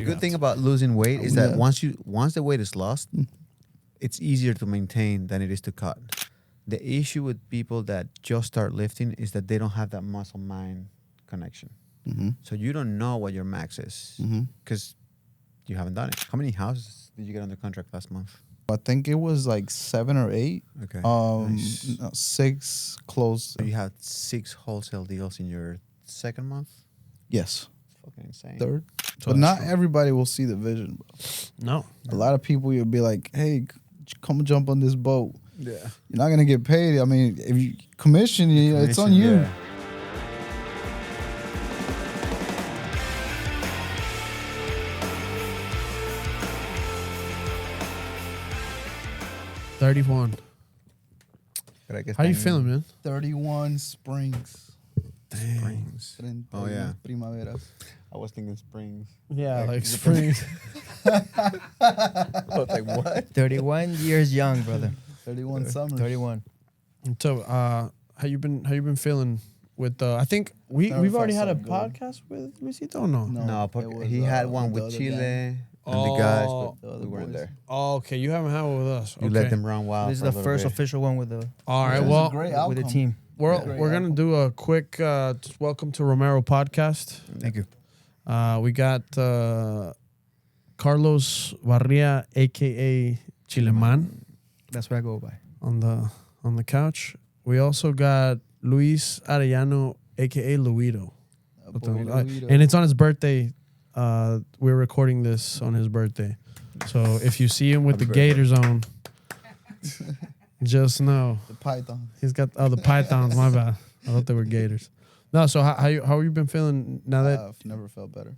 The good thing about losing weight is that once the weight is lost, it's easier to maintain than it is to cut. The issue with people that just start lifting is that they don't have that muscle-mind connection. So you don't know what your max is because you haven't done it. How many houses did you get under contract last month? I think it was like 7 or 8. Okay. Nice. No, 6 closed. So you had 6 wholesale deals in your second month? Yes. It's fucking insane. Third. So but not everybody will see the vision, bro. No. A lot of people, you'll be like, hey, come jump on this boat. Yeah. You're not going to get paid. I mean, if you commission, it's on you. Yeah. $31. How you feeling, man? 31 Springs. Springs. 31 Oh, yeah. Primaveras. I was thinking springs. Yeah, like springs. I was like, what? 31 years young, brother. 31 summers. 31. So, how you been feeling with? I think we've Never already felt had a so good. podcast with Luisito. Or no. No, it was, he had one the with other Chile gang. and the guys, Oh. but The other we weren't boys. there. Oh, okay. You haven't had one with us. You okay. let them run wild. This is for a the little first bit. official one with the All right. It was a Well, great with the outcome. team. we're Great we're gonna outcome. do a quick welcome to Romero podcast. Thank you. We got Carlos Barria, aka Chileman, That's what I go by. on the couch. We also got Luis Arellano, aka Luido. And it's on his birthday. We're recording this on his birthday. So if you see him with the Gators on, just know The Python. he's got the pythons. My bad. I thought they were Gators. No, so how you been feeling now that? I've never felt better.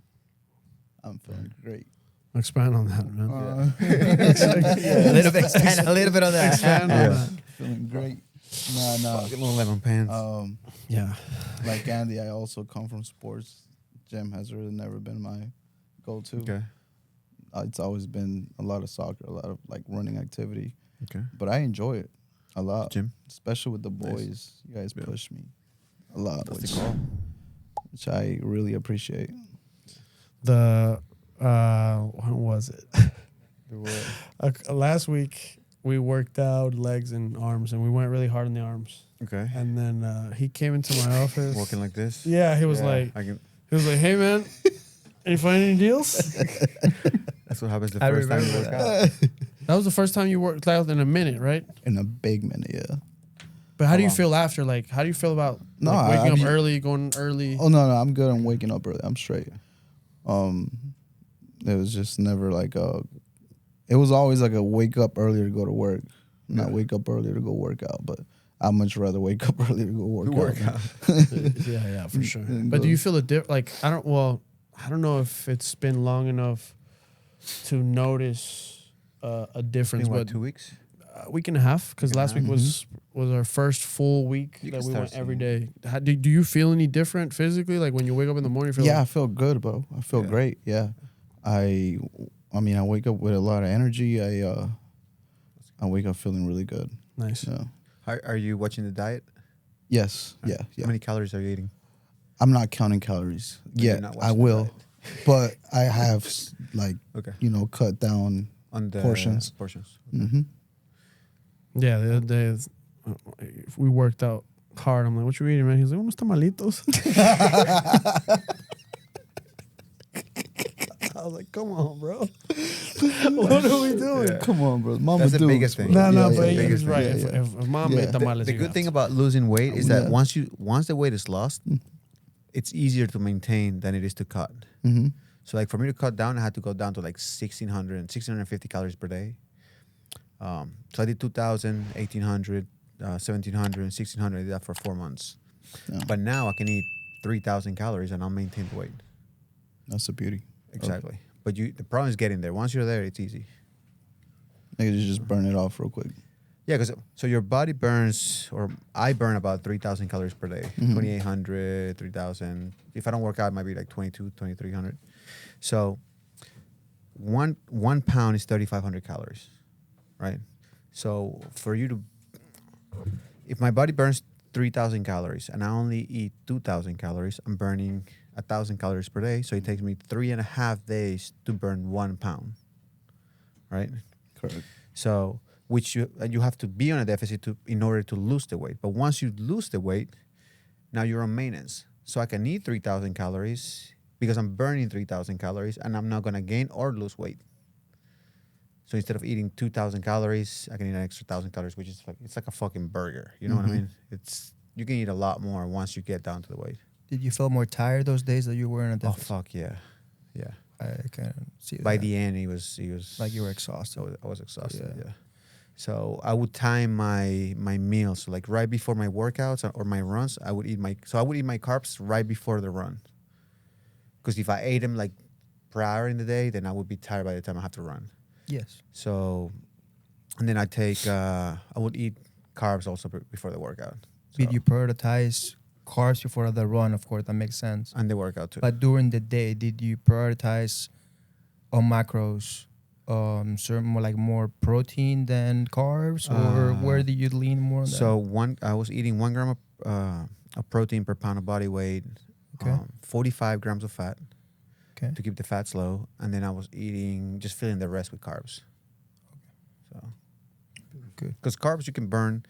I'm feeling great. Expand on that, man. A little bit. Expand a little bit on that. Expand on that. Feeling great. Nah. Fucking little lemon pants. Yeah. Like Andy, I also come from sports. Gym has really never been my go-to. Okay. It's always been a lot of soccer, a lot of like running activity. Okay. But I enjoy it a lot. Gym? Especially with the boys. Nice. You guys Yeah. push me a lot, That's which, the call. which I really appreciate. When was it? Last week we worked out legs and arms, and we went really hard on the arms. Okay. And then he came into my office. Walking like this. Yeah, he was like, I can. "Hey man, you find any deals?" That's what happens the I first time you remember work out. That was the first time you worked out in a minute, right? In a big minute, yeah. But how do you long? feel after? Like, how do you feel about No, like, waking I up mean- early, going early? Oh, no, I'm good. I'm waking up early. I'm straight. It was just never like it was always like a wake up earlier to go to work, not wake up earlier to go work out, but I'd much rather wake up earlier to go work out. Yeah, for sure. And But go- do you feel like I don't know if it's been long enough to notice a difference, In what, but 2 weeks? a week and a half, because last week was our first full week You that can we start went every seeing day. Do you feel any different physically? Like when you wake up in the morning, you feel Yeah, I like, feel good, bro. I feel Yeah. great. Yeah, I mean, I wake up with a lot of energy. I wake up feeling really good. nice. Yeah. Are you watching the diet? Yes. Yeah. How Yeah. many calories are you eating? I'm not counting calories. you're Yeah, not I watching the will, diet. but I have like Okay. cut down. On the Portions. Portions. Mm-hmm. Yeah, the other day we worked out hard. I'm like, "What you eating, man?" He's like, "Unos tamalitos." I was like, "Come on, bro. What are we doing?" Yeah. Come on, bro. Mama That's the dudes, biggest thing. bro. No, Yeah, but yeah, he's yeah, right. yeah, If, yeah. if mom Yeah. made tamales, The you good got thing to. about losing weight is that Yeah. once the weight is lost, it's easier to maintain than it is to cut. Mm-hmm. So like for me to cut down, I had to go down to like 1,650 calories per day. So I did 2,000, 1,800, 1,700, 1,600. I did that for 4 months. Yeah. But now I can eat 3,000 calories and I'll maintain the weight. That's the beauty. Exactly. But the problem is getting there. Once you're there, it's easy. Niggas just burn it off real quick. Yeah, because so your body burns, or I burn about 3,000 calories per day. 2,800, 3,000. If I don't work out, it might be like 22, 2,300. So one pound is 3,500 calories, right? So for you to, if my body burns 3,000 calories and I only eat 2,000 calories, I'm burning 1,000 calories per day. So it takes me 3.5 days to burn 1 pound. Right. Correct. So which you have to be on a deficit in order to lose the weight. But once you lose the weight, now you're on maintenance. So I can eat 3,000 calories because I'm burning 3,000 calories and I'm not gonna gain or lose weight. So instead of eating 2,000 calories, I can eat an extra 1,000 calories, which is it's like a fucking burger. You know what I mean? You can eat a lot more once you get down to the weight. Did you feel more tired those days that you were in a Oh deficit? fuck yeah, yeah. I can see that. By the end, he was like you were exhausted. I was exhausted. Yeah. Yeah. So I would time my meals. So like right before my workouts or my runs, I would eat my carbs right before the run. Because if I ate them like prior in the day, then I would be tired by the time I have to run. Yes. So, and then I would eat carbs also before the workout. Did you prioritize carbs before the run? Of course, that makes sense. And the workout too. But during the day, did you prioritize on macros, certain more protein than carbs, or where did you lean more on that? So I was eating 1 gram of protein per pound of body weight. Okay. 45 grams of fat. Okay. To keep the fats low, and then I was just filling the rest with carbs. So, Good. Because carbs you can burn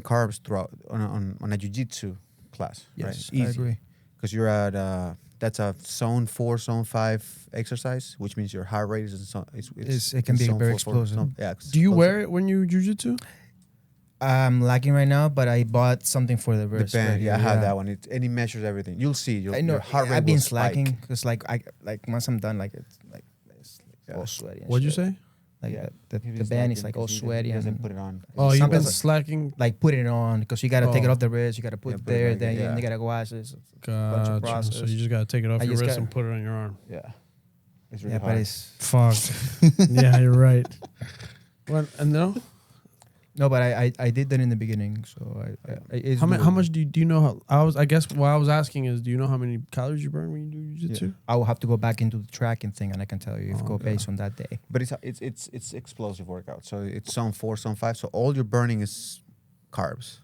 carbs throughout on a jiu-jitsu class. Yes, right? I agree. Because you're at that's a zone 4, zone 5 exercise, which means your heart rate is It can be zone very 4, explosive. yeah. Do you explosive. wear it when you jujitsu? I'm lagging right now, but I bought something for the The wrist. band? right Yeah, I here, have that one. It measures everything. You'll see. I know. Your heart rate I've been will spike. slacking because once I'm done, it's Yeah. all sweaty. And What'd you shit. say? Like Yeah. the He band was is slacking like all because sweaty He doesn't and put it on. Oh, you've been Sometimes- slacking. like put it on because you got to take it Oh. off the wrist. You got to put Yeah, it put it there. back Then in, yeah. you got to wash it. It's a bunch of Gotcha. So process. you just gotta take it off I your just wrist gotta- and put it on your arm. Yeah. It's really Yeah, hard. but it's Fuck. Yeah, you're right. What? And no? no, but I did that in the beginning. So it's How doable. much do you know? I guess what I was asking is, do you know how many calories you burn when you do jiu-jitsu? I will have to go back into the tracking thing, and I can tell you if Oh, go okay. based on that day. But it's explosive workout. So it's zone 4, zone 5. So all you're burning is carbs.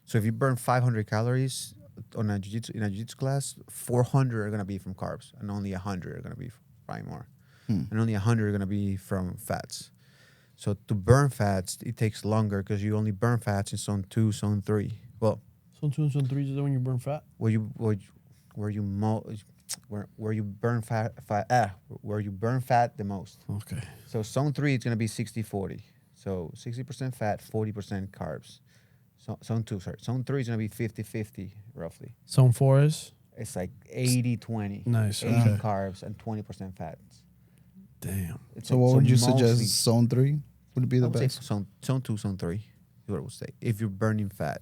So if you burn 500 calories in a jiu-jitsu class, 400 are gonna be from carbs, and only 100 are gonna be probably more, and only 100 are gonna be from fats. So to burn fats, it takes longer because you only burn fats in zone 2, zone 3. Well, Zone 2 and zone 3 is when you burn fat. where you burn fat the most. Okay. So zone 3 is going to be 60-40. So 60% fat, 40% carbs. So zone 3 is going to be 50-50 roughly. Zone 4 is? It's like 80-20. Nice, 80 okay. carbs and 20% fats. Damn. So what would you suggest? mostly- Zone 3 would be I the would say best. zone 2, zone 3 is what I would say. If you're burning fat,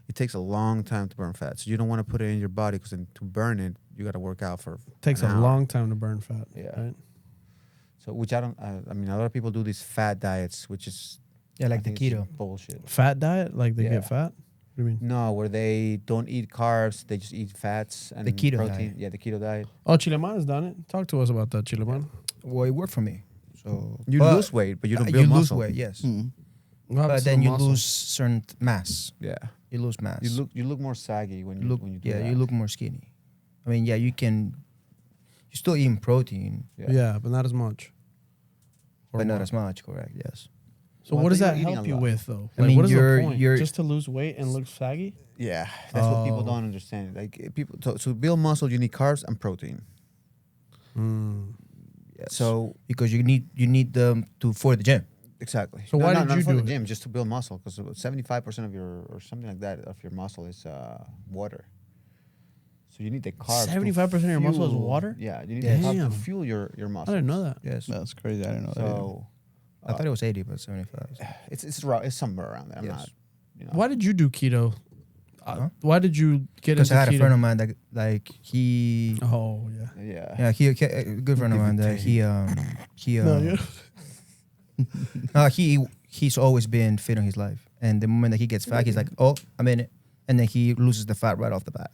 it takes a long time to burn fat. So you don't want to put it in your body because then to burn it, you got to work out for Takes an a hour. long time to burn fat. Yeah. Right? So which I don't. I mean, a lot of people do these fat diets, which is Yeah, like I the think it's keto. bullshit. Fat diet? Like they Yeah. get fat? What do you mean? No, where they don't eat carbs, they just eat fats and The keto protein. diet. Yeah, the keto diet. Oh, Chileman has done it. Talk to us about that, Chileman. Well, it worked for me. So You but lose weight, but you don't you build lose muscle. weight, yes. Mm. But then you lose certain mass. Yeah, You lose mass. you look more saggy when You you look when you do yeah, that. you look more skinny. I mean, yeah, you still eating protein, Yeah, but not as much. Or but not more. as much. Correct? Yes. So Well, I what does think that you're eating help a you lot. with, though? I Like, mean, what is the you're- point? you're- Just to lose weight and look saggy? Yeah, that's what people Oh. don't understand. Like people, to build muscle, you need carbs and protein. Yes. So because you need them for the gym. exactly. So why not did you for do the it? gym? Just to build muscle, because 75% of your or something like that of your muscle is water. So you need the carbs. to 75% of your muscle is fuel- water? Yeah, you need Yes. the carbs Damn. to fuel your muscle. I didn't know that. Yes. That's crazy. I didn't know that. So I thought it was 80, but 75. it's somewhere around there. I'm Yes. not. You know. Why did you do keto? Huh? Why did you get Because into I had keto? a friend of mine that he Oh, yeah. Yeah. he a good friend of mine that he's always been fit in his life, and the moment that he gets fat, he's like, oh, I'm in it, and then he loses the fat right off the bat.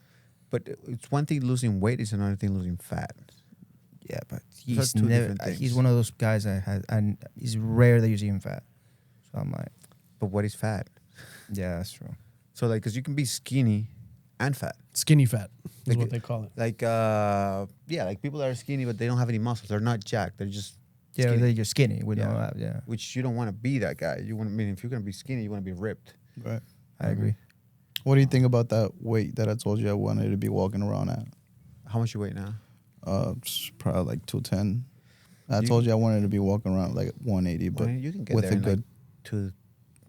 But it's one thing losing weight; it's another thing losing fat. Yeah, but Those are he's two never. different He's things. one of those guys that has, and it's rare that you see him fat. So I'm like, But what is fat? yeah, that's true. So like, because you can be skinny and fat. Skinny fat is Like, what they call it. Like like people that are skinny but they don't have any muscles. They're not jacked. They're just Yeah, skinny. they're just skinny. We Yeah. don't have. Yeah, Which you don't want to be that guy. You want. I mean, if you're gonna be skinny, you want to be ripped. Right. I agree. What do you think about that weight that I told you I wanted to be walking around at? How much you weigh now? It's probably like 210. I You- told you I wanted to be walking around like 180, but Well, you can get with there a in good, like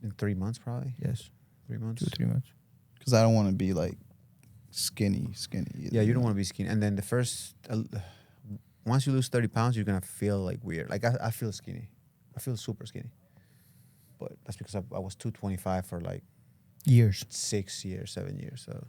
in 3 months probably. Yes, 3 months. 2-3 months. because I don't want to be like skinny. Yeah, you don't want to be skinny. And then the first, once you lose 30 pounds, you're gonna feel like weird. Like I feel skinny. I feel super skinny. But that's because I was 225 for like Years. 6 years, 7 years. So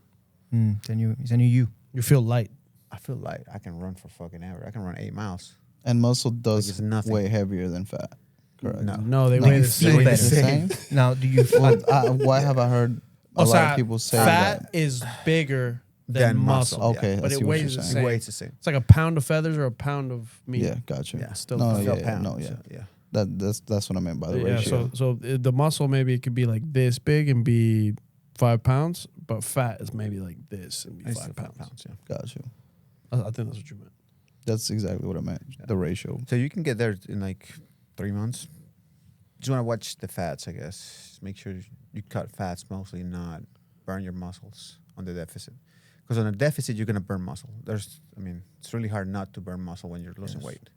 It's a new you. You feel light. I feel like I can run for fucking ever. I can run 8 miles. And muscle Like does it's nothing. weigh heavier than fat. Correct. No, they No, weigh you the feel same. better. The same? Now, do you? Well, why have I heard a lot of people say fat that? is bigger than muscle. Okay, But I it see what weighs you're the saying. same. It weighs the same. It's like a pound of feathers or a pound of meat. Yeah, gotcha. Yeah. Still No, fat. yeah, Pounds, no, yeah. so, yeah. That's what I meant by the Yeah, ratio. so the muscle maybe it could be like this big and be 5 pounds, but fat is maybe like this and be It's 5 still pounds. Yeah. Gotcha. I think that's what you meant. That's exactly what I meant. Yeah. The ratio. So you can get there in like 3 months. Just want to watch the fats, I guess. Just make sure you cut fats mostly, not burn your muscles on the deficit. Because on a deficit, you're gonna burn muscle. It's really hard not to burn muscle when you're losing weight.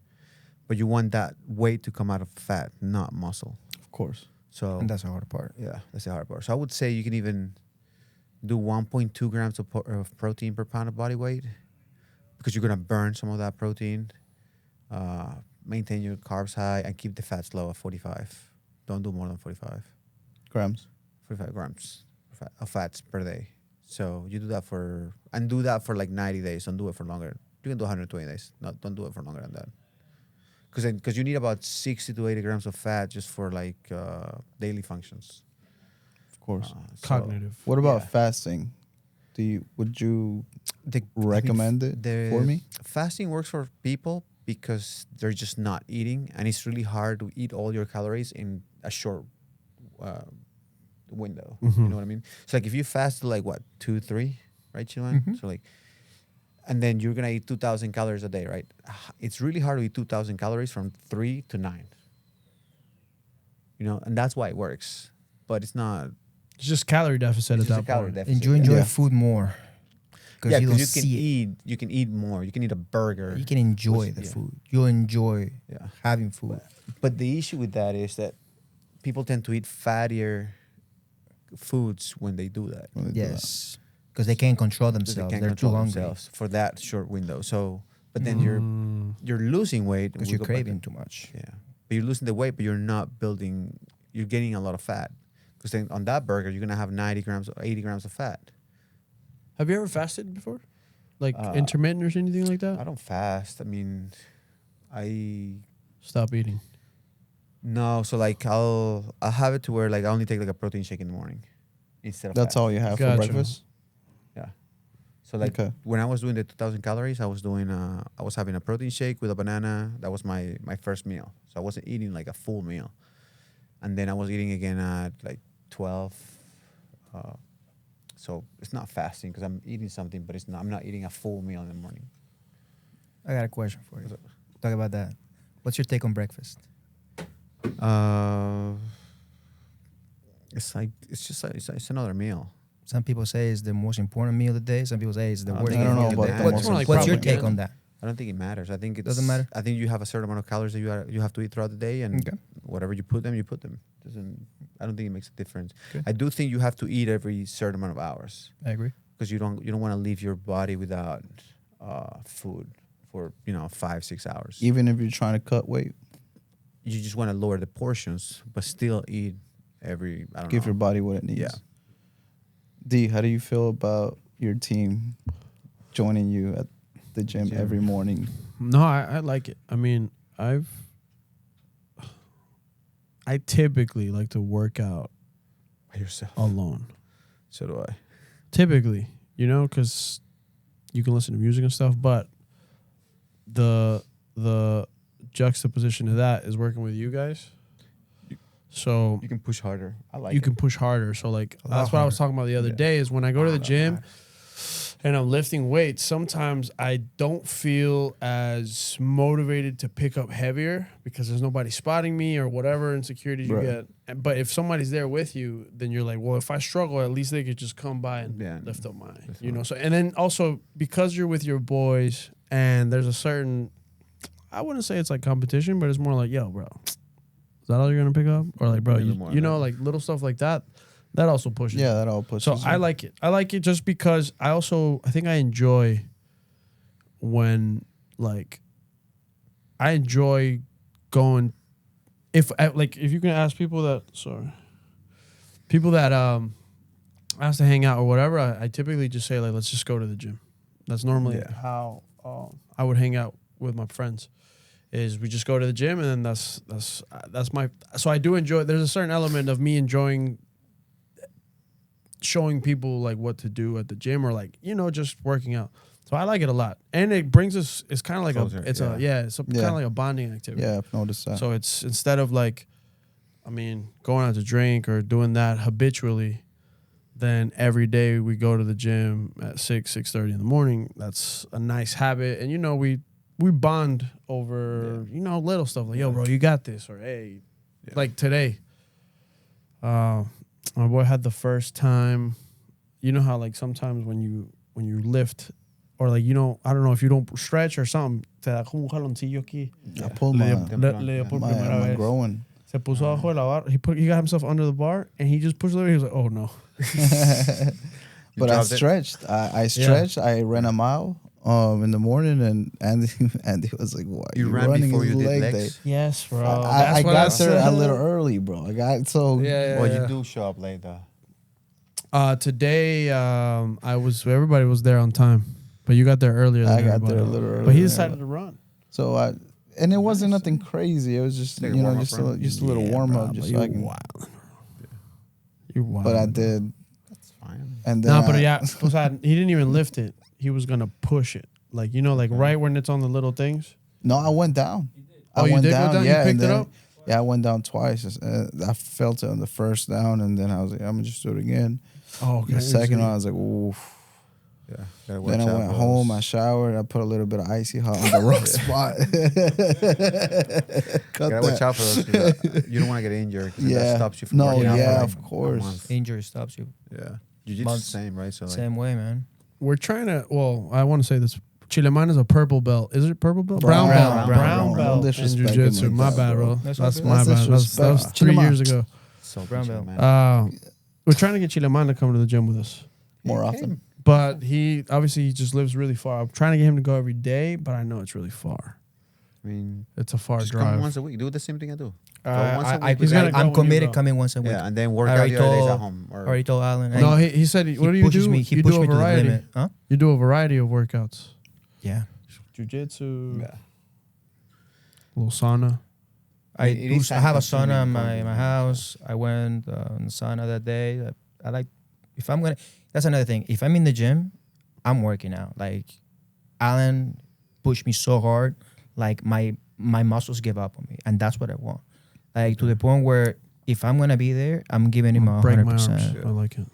But you want that weight to come out of fat, not muscle. Of course. So And that's the hard part. yeah, that's the hard part. So I would say you can even do 1.2 grams of protein per pound of body weight because you're gonna burn some of that protein. Maintain your carbs high and keep the fats low at 45. Don't do more than 45 Grams. grams of fats per day. So you do that for like 90 days. Don't do it for longer. You can do 120 days. Don't do it for longer than that. Because you need about 60 to 80 grams of fat just for like daily functions. Of course. So Cognitive. What about yeah. fasting? Would you the- recommend it for me? Fasting works for people because they're just not eating, and it's really hard to eat all your calories in a short window. You know what I mean? So like if you fast to like what 2-3, right, Chilan? So like, and then you're gonna eat 2,000 calories a day, right? It's really hard to eat 2,000 calories from 3 to 9. You know, and that's why it works, but it's not. It's just calorie deficit It's at just a that calorie point. deficit. And you enjoy Yeah. food more because Yeah, you don't because you can see it. eat. You can eat more. You can eat a burger. You can enjoy Which- the yeah. food. You'll enjoy Yeah. having food. But the issue with that is that people tend to eat fattier foods when they do that. When they do that? Yes, because they can't control Because themselves. can't They're too control hungry themselves for that short window. So, but then you're losing weight because we you're go back to- craving too much. Yeah, but you're losing the weight, but you're not building. You're gaining a lot of fat because then on that burger you're gonna have 90 grams or 80 grams of fat. Have you ever fasted before? Like Uh, intermittent or anything like I that? don't fast. I mean, Stop eating. no. So like I'll have it to where like I only take like a protein shake in the morning instead of. That's fast. all you have Gotcha. for breakfast? Yeah. So like Okay. when I was doing the 2,000 calories, I was having a protein shake with a banana. That was my first meal. So I wasn't eating like a full meal. And then I was eating again at like 12. So it's not fasting because I'm eating something, but I'm not eating a full meal in the morning. I got a question for you. What's up? Talk about that. What's your take on breakfast? It's another meal. Some people say it's the most important meal of the day. Some people say it's the I don't worst think meal I don't of know the about day. the most What's important your meal. take on that? I don't think it matters. I think it Doesn't matter? I think you have a certain amount of calories that you have to eat throughout the day, and Okay. whatever you put them, you put them. I don't think it makes a difference. Okay. I do think you have to eat every certain amount of hours I agree. because you don't want to leave your body without food for 5-6 hours. Even if you're trying to cut weight, You just want to lower the portions, but still eat every. I don't give know. your body what it needs. Yeah. D, how do you feel about your team joining you at the gym Gym. every morning? No, I like it. I mean, I typically like to work out By yourself. alone. So do I. Typically, because you can listen to music and stuff, but the juxtaposition to that is working with you guys. So You can push harder. I like. you it. can push harder. So like A lot that's what I was harder. talking about the other Yeah. day is when I go to the gym, and I'm lifting weights, sometimes I don't feel as motivated to pick up heavier because there's nobody spotting me or whatever insecurities you Right. get. But if somebody's there with you, then you're like, well, if I struggle, at least they could just come by and lift up my, you know. So and then also because you're with your boys and there's a certain, I wouldn't say it's like competition, but it's more like, yo, bro, is that all you're gonna pick up? Or like, bro, you know, like little stuff like that. That also pushes. Yeah, that all pushes. So I you. like it. I like it just because I think I enjoy when like I enjoy going if you can ask people that ask to hang out or whatever, I typically just say like let's just go to the gym. That's normally how I would hang out with my friends. Is we just go to the gym and then that's my so I do enjoy. There's a certain element of me enjoying showing people like what to do at the gym or like, you know, just working out. So I like it a lot. And it brings us, it's kind of like Closer, kind of like a bonding activity. Yeah, I've noticed that. So it's instead of like, I mean, going out to drink or doing that habitually, then every day we go to the gym at 6:30 in the morning. That's a nice habit. And, you know, we bond over, you know, little stuff like, yo, bro, you got this. Or, hey, like today, my boy had the first time. You know how like sometimes when you lift or like, you know, I don't know if you don't stretch or something, te da como un jaloncillo aquí. I pulled my, Le dio por primera my vez. growing. Se puso abajo de la barra. He got himself under the bar and he just pushed it over. He was like, oh no. But I dropped it? stretched. I stretched. I ran a mile in the morning, and Andy was like, "Why You you ran running before his you did leg legs? day?" Yes, bro. I got there a little early, bro. I got so Yeah. Well, you do show up late though. Today, everybody was there on time, but you got there earlier than I got everybody. there a little early. But he decided to run. So and it wasn't nothing crazy. It was just Like a you know warm-up just a run? little warm up, just so I can. You wild. But I did, That's fine. and then No, but yeah, he didn't even lift it. He was gonna push it, like you know, like right when it's on the little things. No, I went down. Oh, you did go down? You Yeah, picked and it then, up? Yeah, I went down twice. I felt it on the first down, and then I was like, I'm gonna just do it again. Oh, okay. The second one, I was like, oof. Yeah. Gotta watch Then I out went for home, those. I showered, I put a little bit of icy hot on the wrong spot. Cut Gotta watch that. out for those. 'Cause, you don't want to get injured. 'Cause Yeah. That stops you from No, working out for yeah, like of a course. month. Injury stops you. Yeah. Jiu-jitsu Months. the same, right? So like, Same way, man. We're trying to. Well, I want to say this. Chileman is a purple belt. Is it purple belt? Brown belt. belt. Brown Don't belt in disrespect him jiu-jitsu. like My that, bad, bro. bro. That's That's okay. my That's bad. That was disrespect. 3 Chileman. years ago. so Brown chill, belt. man. We're trying to get Chileman to come to the gym with us. More often. But he just lives really far. I'm trying to get him to go every day, but I know it's really far. I mean, It's a far just drive. come once a week. Do the same thing I do. Go once a week. He's gonna go when I'm you committed go. coming once a week. Yeah, and then work I out already the other days told- at home. Or Already told Alan. No, he said, what do you pushes do? Me, he you pushed do a me to the variety. limit. Huh? You do a variety of workouts. Yeah. Jiu-jitsu, Yeah. little sauna. I It is do. I have a time-consuming sauna in going my to the house. I went in the sauna that day. I like. If I'm gonna, that's another thing. If I'm in the gym, I'm working out. Like Alan pushed me so hard, like my muscles give up on me, and that's what I want. Like to the point where if I'm gonna be there, I'm giving him Break my arms. 100%. I like it.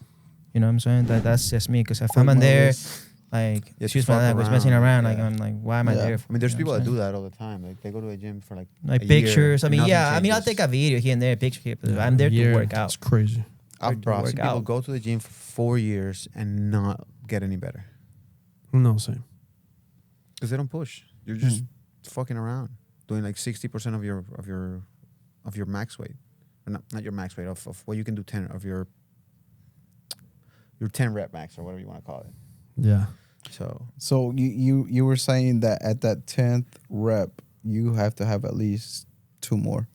You know what I'm saying? That's just me. Because if Break I'm in my there, wrist. like Yeah, excuse to my fuck language, messing around. around, like Yeah. I'm like, why am I Yeah. there? I mean, there's You know people what that I'm do that all the time. Like they go to a gym for like like a pictures. year, I mean, nothing yeah. I mean, I'll changes. take a video here and there, picture here, but I'm there to work out. It's crazy. I've to work seen people out. go to the gym for 4 years and not get any better No, same. because they don't push. You're just fucking around, doing like 60% of your max weight, or not your max weight of what you can do 10 of your 10 rep max or whatever you want to call it. Yeah. So you were saying that at that 10th rep, you have to have at least 2 more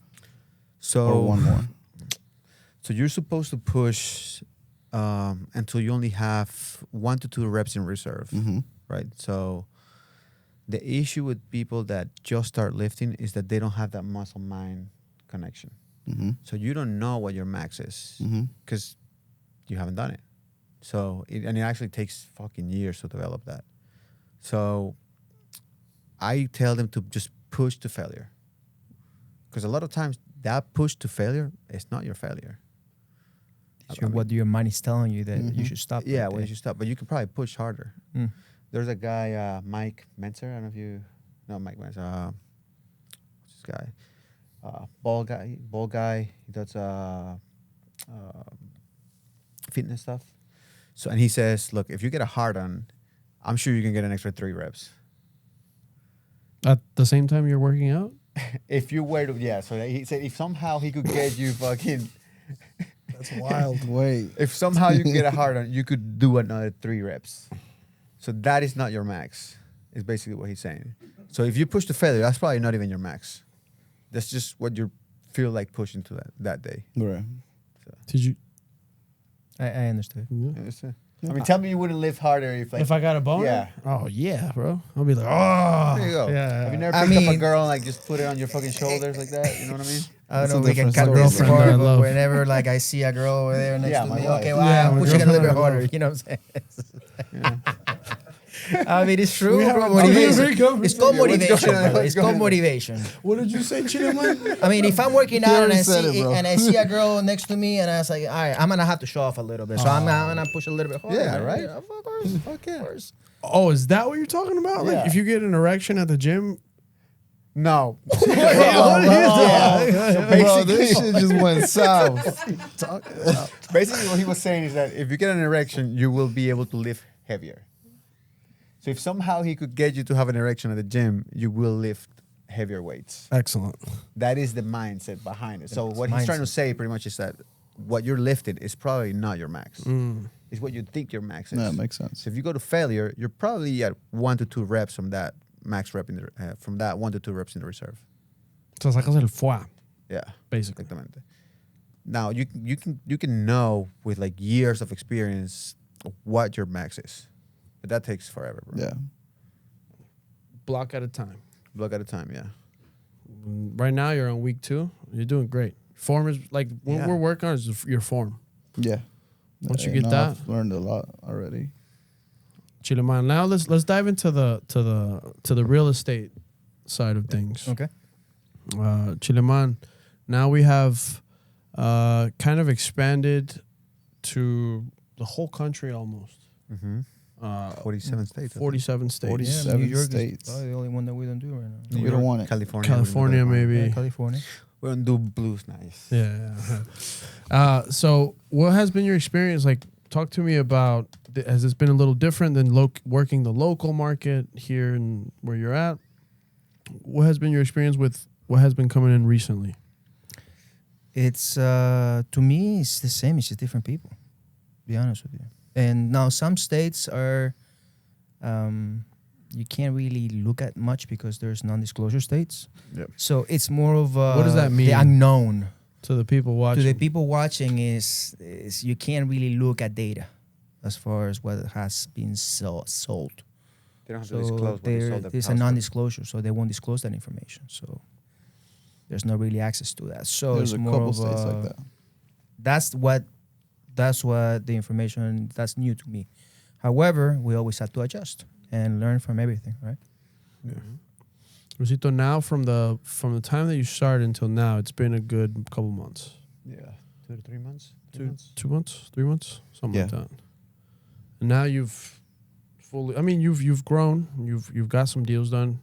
So or 1 more. So you're supposed to push until you only have 1 to 2 reps in reserve, right? So the issue with people that just start lifting is that they don't have that muscle-mind connection. So you don't know what your max is because you haven't done it. So it actually takes fucking years to develop that. So I tell them to just push to failure, because a lot of times that push to failure is not your failure. So what your mind is telling you that you should stop. Yeah, right well, there. you should stop, but you can probably push harder. Mm. There's a guy, Mike Menzer. I don't know if you know Mike Menzer. What's this guy? Ball guy. He does fitness stuff. So, and he says, look, if you get a hard on, I'm sure you can get an extra 3 reps. At the same time you're working out? If you were to, yeah. So he said, if somehow he could get you fucking, That's wild. Wait. if somehow you could get a hard on, you could do another 3 reps. So that is not your max. Is basically what he's saying. So if you push to failure, that's probably not even your max. That's just what you feel like pushing to that day. Right. Did you? I understood. I mean, tell me you wouldn't lift harder if like. If I got a boner? Yeah. Oh yeah, bro. I'll be like, oh. There you go. Yeah. Have you never I picked up a mean- girl and like just put it on your fucking shoulders like that? You know what I mean? I That's don't a know. We can different cut story. this Girlfriend that I part, but love. whenever like I see a girl over there next Yeah, to my me, wife. okay, well, Yeah, I'm my pushing it a little bit girlfriend I harder. love. You know what I'm saying? I mean, it's true, We bro. have a Motivation. very good It's called conversation. motivation, What's going on? brother. It's called motivation. What did you say, Chileman? I mean, if I'm working out and already I said see it, bro. and I see a girl next to me, and I was like, all right, I'm gonna have to show off a little bit, so I'm gonna push a little bit harder. Yeah, man. right? Yeah, of course, Fuck yeah. of course. Oh, is that what you're talking about? Like, Yeah. if you get an erection at the gym, No. what is that? Bro, this shit just went south. Basically, what he was saying is that if you get an erection, you will be able to lift heavier. So if somehow he could get you to have an erection at the gym, you will lift heavier weights. Excellent. That is the mindset behind it. So It's what he's trying to mindset. say pretty much is that what you're lifting is probably not your max. It's what you think your max is. Yeah, makes sense. So if you go to failure, you're probably at 1 to 2 reps from that max rep in the, from that 1 to 2 reps in the reserve. So sacas el foie, Yeah, basically. exactamente. Now you can know with like years of experience what your max is, but that takes forever, bro. Yeah. Block at a time. Block at a time. Yeah. Right now, you're on week 2. You're doing great. Form is like what Yeah. we're working on is your form. Yeah. Once you Yeah, get no, that, I've learned a lot already. Chileman. Now let's dive into the real estate side of things. Okay. Chileman. Now we have kind of expanded to the whole country almost. Mm-hmm. 47 states. I think. 47 states. 47 New York states. is probably the only one that we don't do right now. New We don't York, want it. California. California, maybe. Yeah, California. We don't do blues. Nice. Yeah. So, what has been your experience? Like, talk to me about. Has this been a little different than working the local market here and where you're at? What has been your experience with what has been coming in recently? It's to me, it's the same. It's just different people. To be honest with you. And now some states are, you can't really look at much because there's non-disclosure states. Yep. So it's more of What does that mean? the unknown. To the people watching. To the people watching is you can't really look at data as far as what has been sold. They don't have to So disclose what they sold. there's a non-disclosure, so they won't disclose that information. So there's not really access to that. So There's it's a more couple of states like that. That's what the information that's new to me. However, we always have to adjust and learn from everything, right? Rosito, now from the time that you started until now, it's been a good couple months. Yeah, 2 to 3 months. 2 months, 3 months, something like Yeah. that. And now you've fully. I mean, you've grown. You've got some deals done.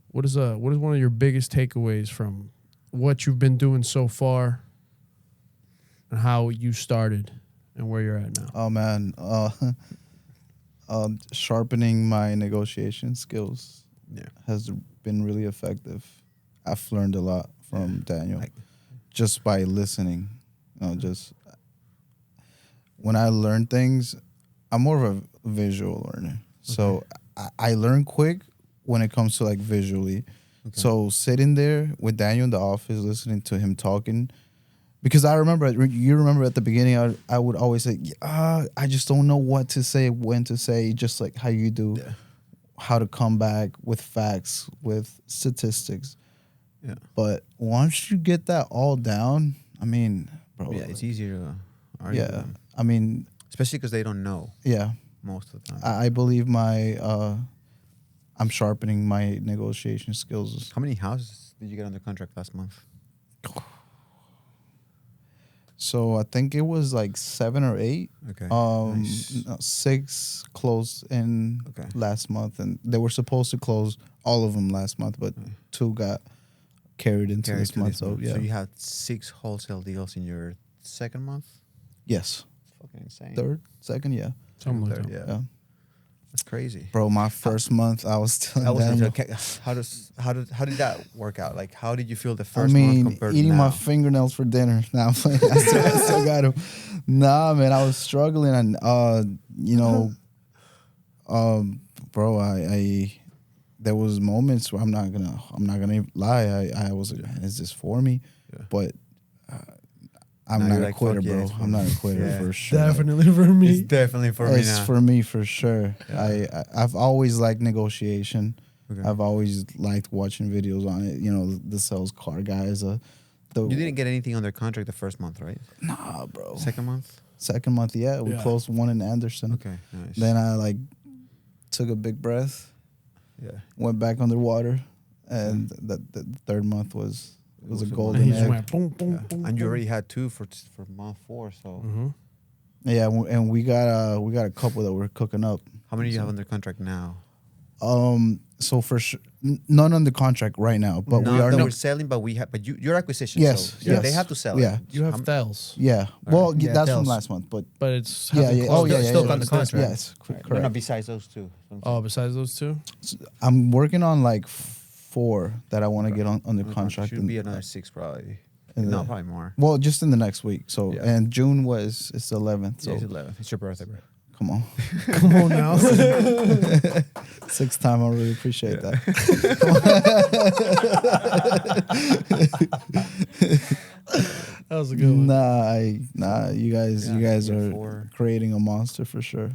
What is one of your biggest takeaways from what you've been doing so far, and how you started, and where you're at now? Oh man, sharpening my negotiation skills Yeah. has been really effective. I've learned a lot from Daniel just by listening. Just when I learn things, I'm more of a visual learner. So I learn quick when it comes to like visually. Okay. So sitting there with Daniel in the office, listening to him talking, because I remember, you remember at the beginning, I would always say, I just don't know what to say, when to say, just like how you do, how to come back with facts, with statistics. Yeah. But once you get that all down, I mean, bro. Yeah, it's easier to argue. with Yeah. them. I mean, Especially because they don't know yeah. most of the time. I believe I'm sharpening my negotiation skills. How many houses did you get under contract last month? So I think it was like 7 or 8. Okay. Nice. No, 6 closed in Okay. last month, and they were supposed to close all of them last month, but 2 got carried into Carried this to month. this So month. yeah, So you had 6 wholesale deals in your second month. yes, It's fucking insane. third, second, yeah, Something like Third, that. yeah. yeah. That's crazy. Bro, my first month, I was telling That was Daniel, okay. How did that work out? Like, how did you feel the I first month mean, compared to eating now? my fingernails for dinner. Now I'm playing. I still got them. Nah, man, I was struggling, and you know, bro, I there was moments where I'm not gonna lie. I was, is this for me? Yeah. But I'm Now not you're a like, quitter, fuck yeah, bro. it's for I'm not me. a quitter Yeah. for sure. Definitely for me. It's definitely for me It's now. for me for sure. Yeah. I've always liked negotiation. Okay. I've always liked watching videos on it. You know, the sales car guys. You didn't get anything under contract the first month, right? Nah, bro. Second month? Second month, yeah, we Yeah. closed one in Anderson. Okay, nice. Then I like took a big breath, yeah. went back underwater, and the third month was a was a golden And he month. just egg. went boom, boom, Yeah. boom. And you boom. already had 2 for month 4, so Mm-hmm. Yeah, and we got a couple that we're cooking up. how many do you have under contract now? So for sure, none under contract right now, but Not we are. that we're selling, but your acquisition. Yes, so yeah, yes. they have to sell Yeah. it. You have How m- thels, Yeah, well, Yeah, that's from Dels. last month, but but it's yeah, hasn't yeah. closed Oh, yeah, yet. yeah, still yeah. on the contract. Yes, No, no, correct. besides those 2. Oh, besides those 2? I'm working on like 4 that I want to get on under contract. Should be another 6 probably. in No, the- probably more. Well, just in the next week. So Yeah. and June it's the 11th. So So it's 11. It's your birthday, bro. come on, Come on now. 6th time. I really appreciate that. That was a good one. You guys Yeah, are 4. creating a monster for sure.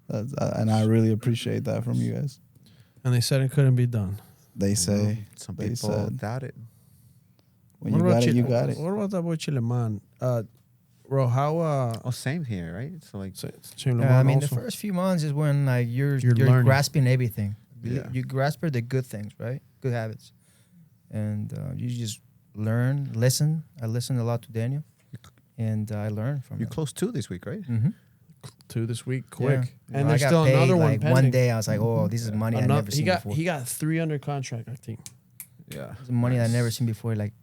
And I really appreciate that from you guys. And they said it couldn't be done. They say Some they people said- doubt it. when you got it, you got it. What about that boy Chileman? Bro, how Oh, same here, right? So like, Chileman I mean, also? the first few months is when like you're learning. grasping everything. Yeah. You grasp the good things, right? Good habits, and you just learn, listen. I listened a lot to Daniel, and I learned from you him. close 2 this week, right? Mm-hmm. 2 this week, quick. Yeah. And I there's got still paid, another one like, pending. One day I was like, oh, this is money I Another- never seen before. He got 3 under contract, I think. Yeah. This is money I never seen before, like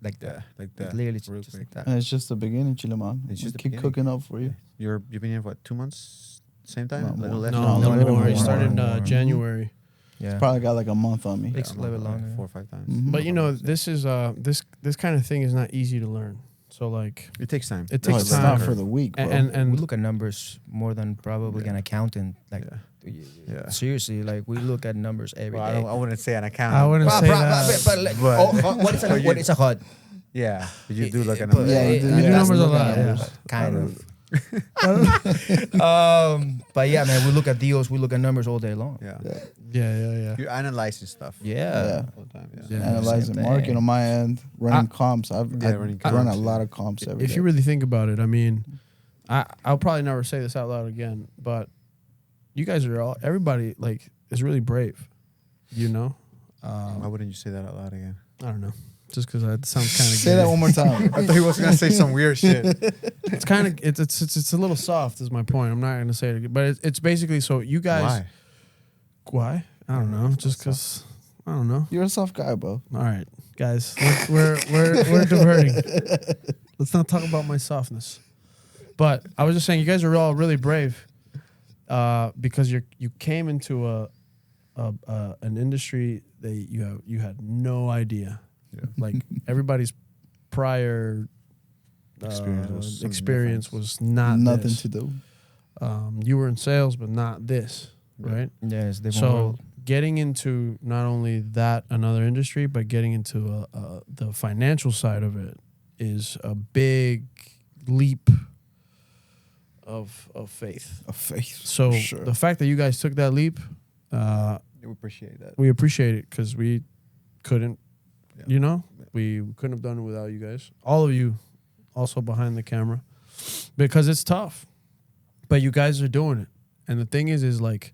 that. Yeah, like Like that. literally Real just quick. like that. And it's just the beginning, Chileman. It's just the keep beginning. cooking up for you. You've been here what 2 months? Same time? No, A little more. less. No, No, a a little little more. He more. started in More. January. Yeah. Probably got like a month on me. Takes a little bit longer. 4 or 5 times. Mhm. But you know, this is this kind of thing is not easy to learn. So like It takes time. It No, takes it's time. not for the week, bro. and we look at numbers more than probably Yeah. an accountant. Like Yeah. seriously, like we look at numbers every Well, day. I wouldn't say an account. I wouldn't But- say but- that. but like, But- what is But you- what is a HUD? Yeah, but you do look at But, numbers. Yeah, you do. You do Yeah, numbers a look at lot. numbers. Yeah. Kind of. But yeah, man, we look at deals, we look at numbers all day long. Yeah. Yeah. You're analyzing stuff. Yeah. Yeah. All the time. Yeah. Yeah. Analyzing Same marketing thing. on my end, running comps. I running run comps, a yeah. lot of comps every If day. you really think about it, I mean, I'll probably never say this out loud again, but you guys are all everybody like is really brave. You know, Why wouldn't you say that out loud again? I don't know, just because it sounds kind of Say that one more time. I thought he was gonna say some weird shit. It's kind of it's a little soft. Is my point. I'm not gonna say it again, but it's basically so you guys. Why? I don't know. Just because I don't know. You're a soft guy, bro. All right, guys, we're diverting. Let's not talk about my softness. But I was just saying, you guys are all really brave, because you came into an industry that you had no idea. Yeah. Like everybody's prior experience was not Nothing this. to do. You were in sales, but not this, right? Yeah, it's different So world. getting into not only that another industry, but getting into the financial side of it is a big leap of faith. A faith. So for sure. the fact that you guys took that leap, We appreciate that. we appreciate it because we couldn't, Yeah. you know, we couldn't have done it without you guys. All of you, also behind the camera, because it's tough, but you guys are doing it. And the thing is like,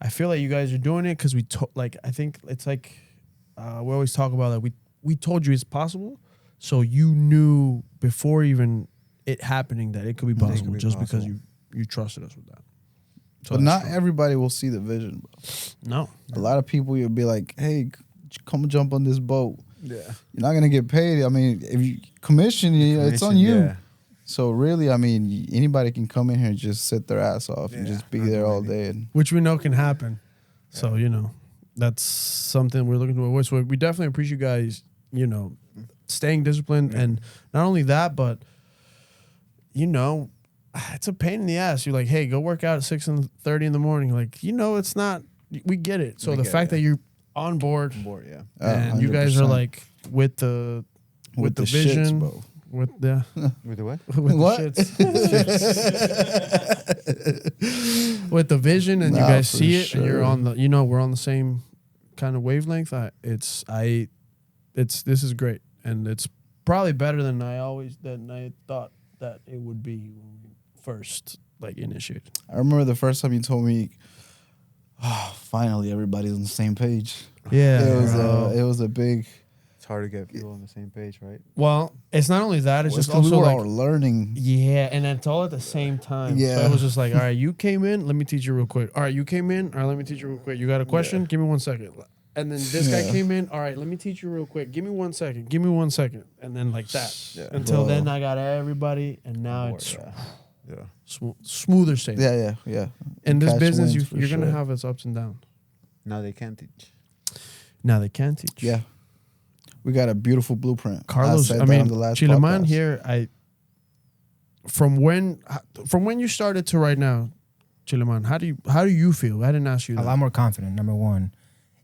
I feel like you guys are doing it because I think it's like we always talk about that. We told you it's possible, so you knew before even it happening that it could be It could possible be just because possible. you trusted us with that. So But that's not strong. everybody will see the vision, bro. No. A lot of people, you'll be like, hey, come jump on this boat. Yeah. You're not gonna get paid. I mean, if you commission, it's on you. Yeah. So really, I mean, anybody can come in here and just sit their ass off and Yeah, just be not there do all anything. day. And Which we know can happen. So, that's something we're looking to avoid. So we definitely appreciate you guys, staying disciplined. Yeah. And not only that, but, it's a pain in the ass. You're like, hey, go work out at 6:30 in the morning. Like, it's not, we get it. So We the get fact it, that yeah. you're on board Board, yeah. and you guys are 100%. like with the with the vision, shits, bro. with the With the what? with What? the shits. With the vision, and you Nah, guys for see it, and you're sure. on the, we're on the same kind of wavelength. This is great, and it's probably better than I thought that it would be when we first initiated. I remember the first time you told me, oh, finally everybody's on the same page. Yeah, It was a big. It's hard to get people on the same page, right? well, it's not only that; it's Well, just 'cause also we were like all learning. yeah, and it's all at the same time. So Yeah. it was just like, all right, you came in, let me teach you real quick. All right, you came in, all right, let me teach you real quick. You got a question? Give me 1 second. And then this guy Yeah. came in, all right, let me teach you real quick. Give me 1 second. Give me 1 second. And then like that. Yeah. Until Bro. then, I got everybody, and now Board, it's yeah. smoother sailing. Yeah. In this Catch business, wins for you're going to sure. have its ups and downs. Now they can't teach. Now they can teach. Yeah. We got a beautiful blueprint. Carlos, said I that mean, on the last Chilaman podcast. here, from when you started to right now, Chilaman, how do you feel? I didn't ask you A that. lot more confident, number one.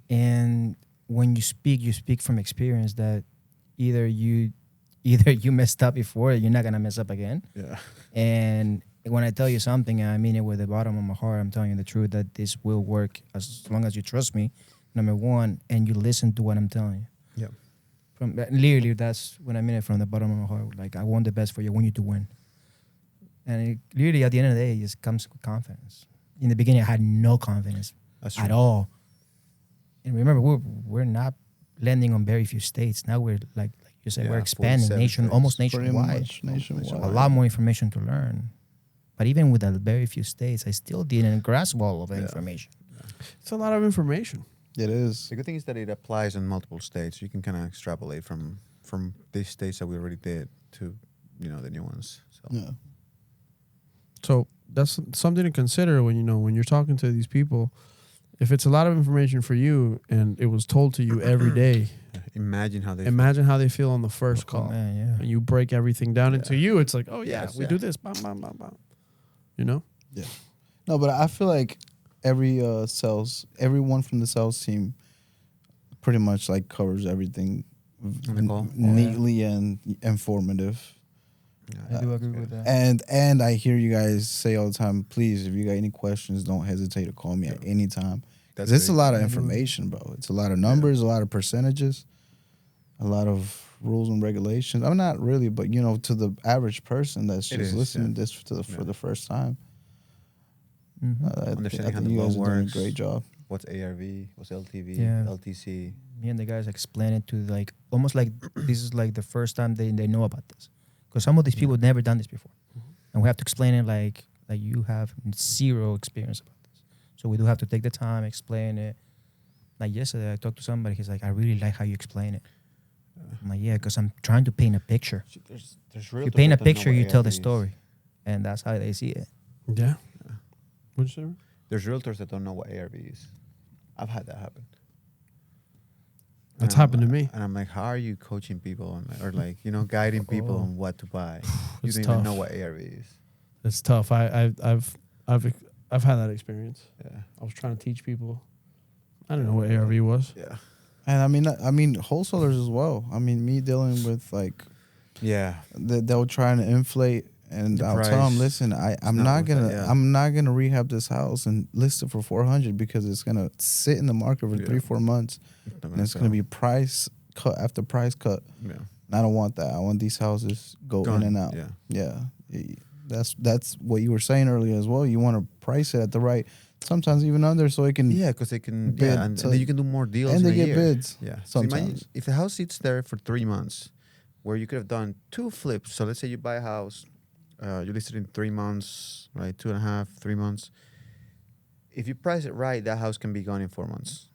And when you speak from experience that either you messed up before, you're not gonna mess up again. Yeah. And when I tell you something, I mean it with the bottom of my heart. I'm telling you the truth that this will work as long as you trust me, number one, and you listen to what I'm telling you. Yeah. From literally, that's when I mean it from the bottom of my heart. Like I want the best for you. I want you to win. And it, literally, at the end of the day, it just comes with confidence. In the beginning, I had no confidence That's at true. all. And remember, we're not landing on very few states. Now we're like you said, Yeah, we're expanding 47 states. almost Pretty nationwide. much nationwide. A lot more information to learn. But even with a very few states, I still didn't grasp all of the Yeah. information. It's a lot of information. It is. The good thing is that it applies in multiple states. You can kind of extrapolate from these states that we already did to, the new ones. So Yeah. So that's something to consider when you're talking to these people. If it's a lot of information for you and it was told to you every day, imagine how they imagine how they feel on the first Oh, call. man, yeah. And you break everything down Yeah. into you. It's like, oh yeah, Yes, we yeah. do this. Bam, bam, bam, bam. You know? No, but I feel like everyone from the sales team pretty much like covers everything On the call? neatly and informative. I do agree with that. And I hear you guys say all the time, please, if you got any questions, don't hesitate to call me at any time. That's It's a great. lot of information, bro. It's a lot of numbers, a lot of percentages, a lot of rules and regulations. I'm not really, but to the average person that's It just is, listening yeah. to this for Yeah. the first time, Mhm. I Understanding how think the you guys loan are doing a works. great job. What's ARV? What's LTV? Yeah. LTC? Me and the guys explain it to almost like this is like the first time they know about this, because some of these people never done this before, and we have to explain it like you have zero experience about this. So we do have to take the time, explain it. Like yesterday, I talked to somebody. He's like, "I really like how you explain it." I'm like, "Yeah, because I'm trying to paint a picture. There's You paint a picture, you tell the story, and that's how they see it." Yeah. What'd you say? There's realtors that don't know what ARV is. I've had that happen. That's And I'm happened to like- me. And I'm like, how are you coaching people or guiding people Oh. on what to buy? You It's don't even know tough. what ARV is. It's tough. I've had that experience. Yeah. I was trying to teach people. I didn't know what ARV was. Yeah. And I mean, wholesalers as well. I mean, me dealing with Yeah. they'll try and inflate, and The I'll tell price. them, listen, I'm not not worth gonna it, yeah. I'm not gonna rehab this house and list it for 400 because it's gonna sit in the market for Yeah. 3-4 months, and it's gonna be price cut after price cut. Yeah. And I don't want that. I want these houses go in and out. Yeah. That's what you were saying earlier as well. You want to price it at the right, sometimes even under, so it can. Yeah, because they can. bid Yeah, and to- then you can do more deals. and they in a get year. bids Yeah. So imagine sometimes. if the house sits there for 3 months, where you could have done 2 flips. So let's say you buy a house, You listed in 3 months, right? 2.5, 3 months. If you price it right, that house can be gone in 4 months.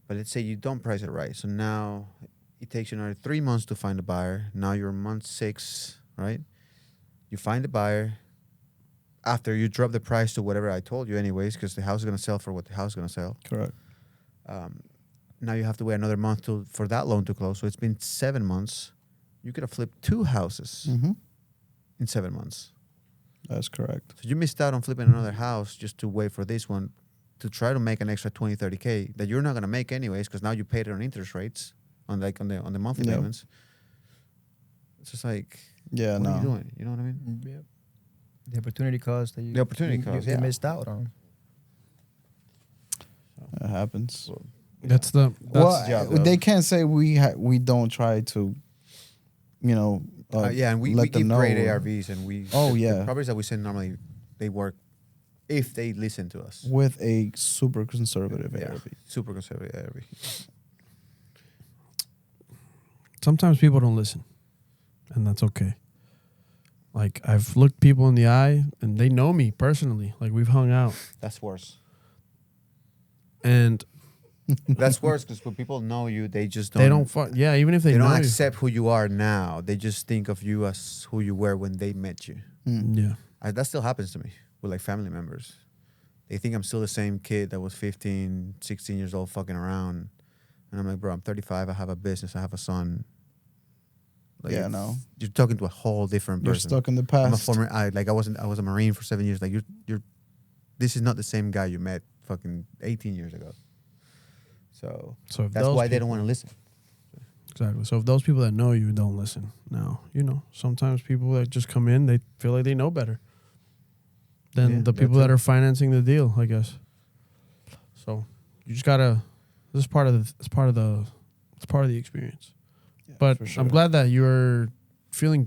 But let's say you don't price it right. So now it takes you another 3 months to find a buyer. Now you're month 6, right? You find a buyer. After you drop the price to whatever I told you anyways, because the house is going to sell for what the house is going to sell. Correct. Now you have to wait another month for that loan to close. So it's been 7 months. You could have flipped 2 houses in 7 months. That's correct. So you missed out on flipping another house just to wait for this one to try to make an extra 20, 30K that you're not going to make anyways because now you paid it on interest rates on the monthly payments. It's just like, what are you doing? You know what I mean? Yeah. The opportunity cost that you missed out on. That happens. So, That's they can't say we don't try to, and we let them give know. great ARVs and we. The properties that we send normally they work if they listen to us with a super conservative ARV. Super conservative ARV. Sometimes people don't listen, and that's okay. Like, I've looked people in the eye, and they know me personally. Like, we've hung out. That's worse. And that's worse because when people know you, they just don't. They don't. Even if they don't know accept who you are now. They just think of you as who you were when they met you. Yeah, that still happens to me with like family members. They think I'm still the same kid that was 15, 16 years old fucking around, and I'm like, bro, I'm 35. I have a business. I have a son. Like, you're talking to a whole different person. You're stuck in the past. I'm a former. I was a Marine for 7 years. Like you're. This is not the same guy you met fucking 18 years ago. So that's why they don't want to listen. Exactly. So if those people that know you don't listen, now sometimes people that just come in, they feel like they know better than the people that are financing the deal, I guess. So you just gotta. This is part of the experience. Yeah, but sure. I'm glad that you're feeling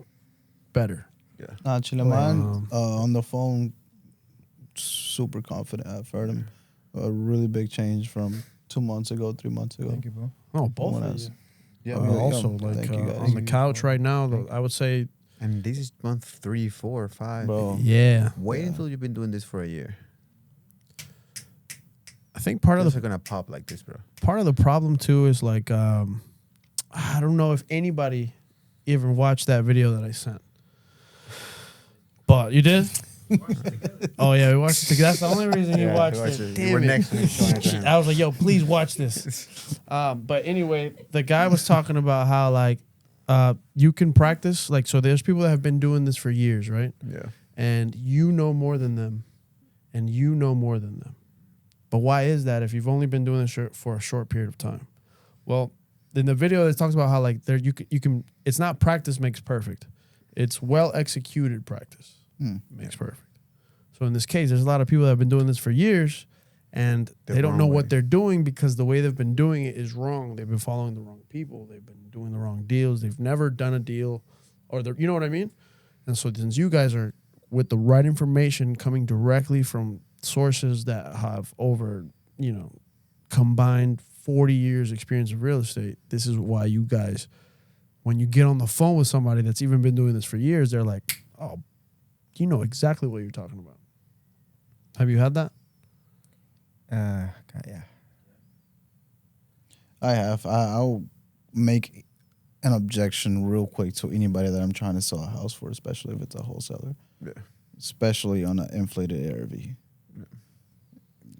better. Yeah. Chileman on the phone, super confident. I've heard him. A really big change from 2 months ago, 3 months ago. Thank you, bro. Oh, both of you. Yeah. Also, like on the couch right now, I would say. And this is month 3, 4, 5. Bro. Yeah. Wait until you've been doing this for a year. I think part of are gonna pop like this, bro. Part of the problem too is like I don't know if anybody even watched that video that I sent, but you did. Oh yeah, we watched it. That's the only reason you watched it. Damn it. Next to I was like, yo, please watch this. But anyway, the guy was talking about how like you can practice. Like, so there's people that have been doing this for years, right? Yeah. And you know more than them, and you know more than them. But why is that if you've only been doing this for a short period of time? Well, in the video, it talks about how like there you can. It's not practice makes perfect. It's well executed practice makes perfect. So in this case, there's a lot of people that have been doing this for years, and they don't know what they're doing because the way they've been doing it is wrong. They've been following the wrong people. They've been doing the wrong deals. They've never done a deal, or you know what I mean. And so since you guys are with the right information coming directly from sources that have over, combined 40 years experience of real estate, this is why you guys, when you get on the phone with somebody that's even been doing this for years, they're like, oh, you know exactly what you're talking about. Have you had that? Yeah. I have. I'll make an objection real quick to anybody that I'm trying to sell a house for, especially if it's a wholesaler. Yeah. Especially on an inflated ARV. Yeah.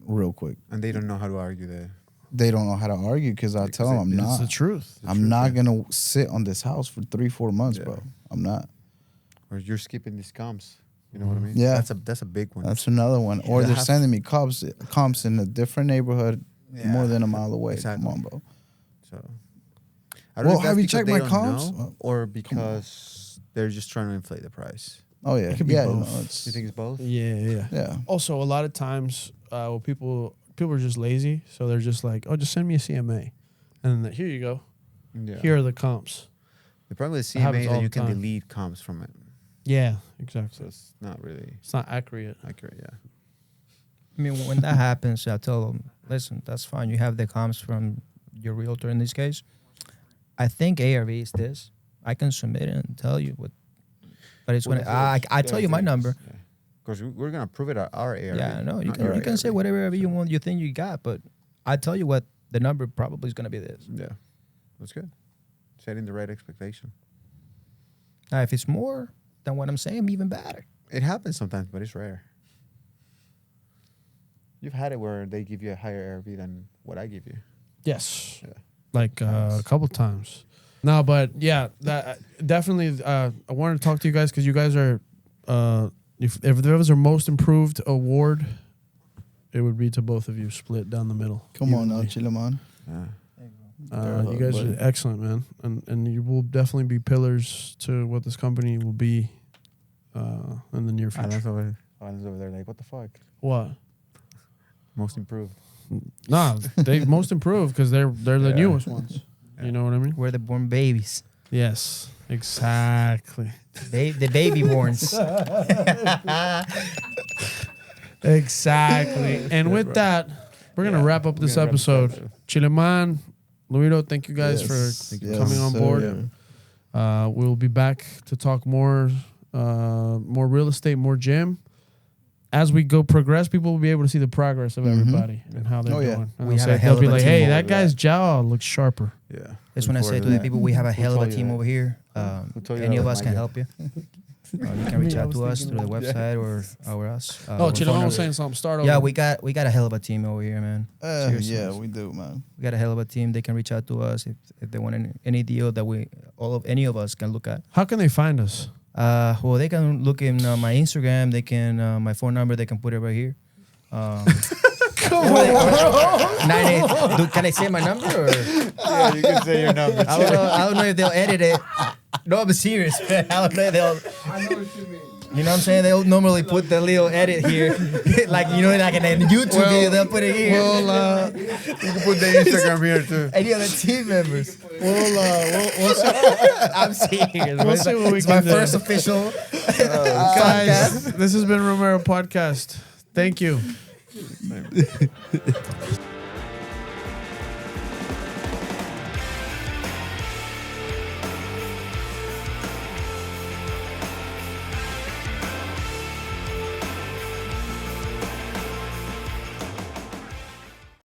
Real quick. And they don't know how to argue that. They don't know how to argue because I tell them I'm not. It's the truth. I'm not going to sit on this house for 3-4 months, bro. I'm not. Or you're skipping these comps. You know what I mean? Yeah. That's a big one. That's another one. Or they're sending me comps in a different neighborhood more than a mile away. Exactly. Come on, bro. So, I don't know if have you checked my comps? Or because they're just trying to inflate the price. Oh, yeah. It could be both. You think it's both? Yeah. Also, a lot of times, people are just lazy, so they're just like, oh, just send me a CMA. And then here you go. Yeah. Here are the comps. The problem with CMA is that you can delete comps from it. Yeah, exactly. So it's not really... It's not accurate. Yeah. I mean, when that happens, I tell them, listen, that's fine. You have the comps from your realtor in this case. I think ARV is this. I can submit it and tell you what... But it's when I tell you my number. Because we're gonna prove it at our area. Yeah, no, you can say whatever you want, you think you got, but I tell you what the number probably is gonna be this. Yeah, that's good. Setting the right expectation. Now, if it's more than what I'm saying, even better. It happens sometimes, but it's rare. You've had it where they give you a higher ARV than what I give you. Yes. Yeah. Like a couple times. No, but yeah, that definitely. I wanted to talk to you guys because you guys are. If there was a most improved award, it would be to both of you, split down the middle. Come on now, Chileman. Yeah. You guys are excellent, man, and you will definitely be pillars to what this company will be in the near future. Alan's over there like, what the fuck? What? Most improved. Nah, they most improved because they're the newest ones. You know what I mean? We're the born babies. Yes, exactly. The baby borns. Exactly. And with that, we're gonna wrap up this episode. Chileman, Luido, thank you guys for coming on board. We'll be back to talk more real estate, more gym. As we go progress, people will be able to see the progress of everybody and how they're doing. And they'll be like, hey, that guy's jaw looks sharper. Yeah. That's when I say to the people, we have a hell of a team over here. Any of us can help you. You can reach out to us through the website or us. Chileman was saying something. Start over. Yeah, we got a hell of a team over here, man. Yeah, we do, man. We got a hell of a team. They can reach out to us if they want any deal that any of us can look at. How can they find us? Well, they can look in my Instagram. They can my phone number. They can put it right here. Come on. 98. Can I say my number? Or? Yeah, you can say your number. I don't know if they'll edit it. No, I'm serious, man. I don't know if they'll. I know what you mean. You know what I'm saying? They'll normally put the little edit here. Like, you know, like in a YouTube video, they'll put it here. Well, you can put the Instagram here too. Any other team members? We'll see. I'm serious. We'll see what we it's can my do. first official Guys, this has been Romero Podcast. Thank you.